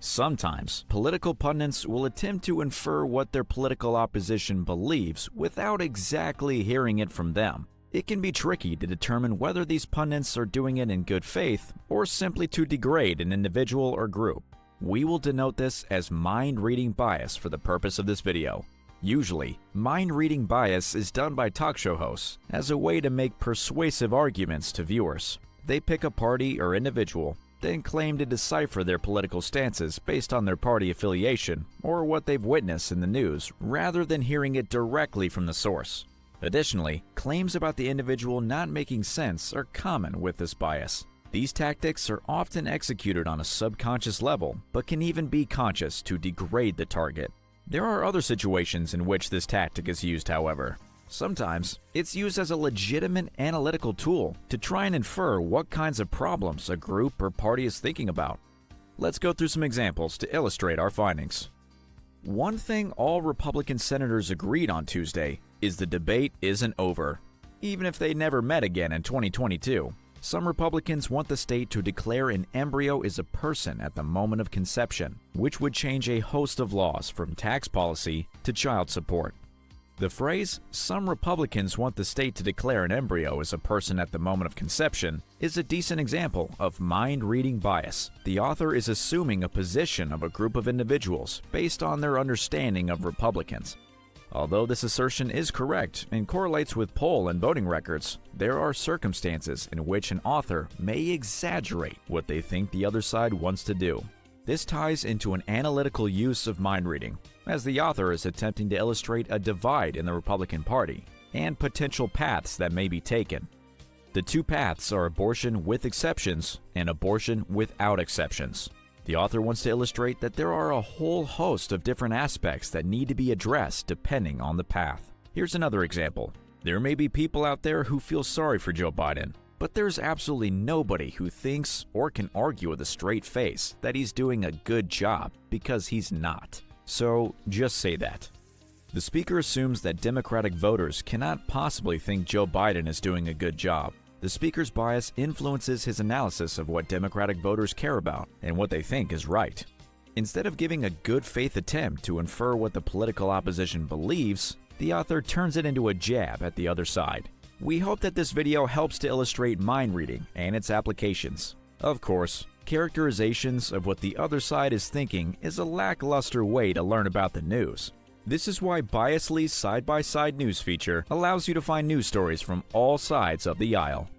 Sometimes, political pundits will attempt to infer what their political opposition believes without exactly hearing it from them. It can be tricky to determine whether these pundits are doing it in good faith or simply to degrade an individual or group. We will denote this as mind-reading bias for the purpose of this video. Usually, mind-reading bias is done by talk show hosts as a way to make persuasive arguments to viewers. They pick a party or individual, then claim to decipher their political stances based on their party affiliation or what they've witnessed in the news rather than hearing it directly from the source. Additionally, claims about the individual not making sense are common with this bias. These tactics are often executed on a subconscious level, but can even be conscious to degrade the target. There are other situations in which this tactic is used, however. Sometimes, it's used as a legitimate analytical tool to try and infer what kinds of problems a group or party is thinking about. Let's go through some examples to illustrate our findings. One thing all Republican senators agreed on Tuesday is the debate isn't over. Even if they never met again in 2022, some Republicans want the state to declare an embryo is a person at the moment of conception, which would change a host of laws from tax policy to child support. The phrase, "some Republicans want the state to declare an embryo as a person at the moment of conception," is a decent example of mind-reading bias. The author is assuming a position of a group of individuals based on their understanding of Republicans. Although this assertion is correct and correlates with poll and voting records, there are circumstances in which an author may exaggerate what they think the other side wants to do. This ties into an analytical use of mind reading, as the author is attempting to illustrate a divide in the Republican Party and potential paths that may be taken. The two paths are abortion with exceptions and abortion without exceptions. The author wants to illustrate that there are a whole host of different aspects that need to be addressed depending on the path. Here's another example. There may be people out there who feel sorry for Joe Biden, but there's absolutely nobody who thinks or can argue with a straight face that he's doing a good job, because he's not. So just say that. The speaker assumes that Democratic voters cannot possibly think Joe Biden is doing a good job. The speaker's bias influences his analysis of what Democratic voters care about and what they think is right. Instead of giving a good faith attempt to infer what the political opposition believes, the author turns it into a jab at the other side. We hope that this video helps to illustrate mind reading and its applications. Of course, characterizations of what the other side is thinking is a lackluster way to learn about the news. This is why Biasly's side-by-side news feature allows you to find news stories from all sides of the aisle.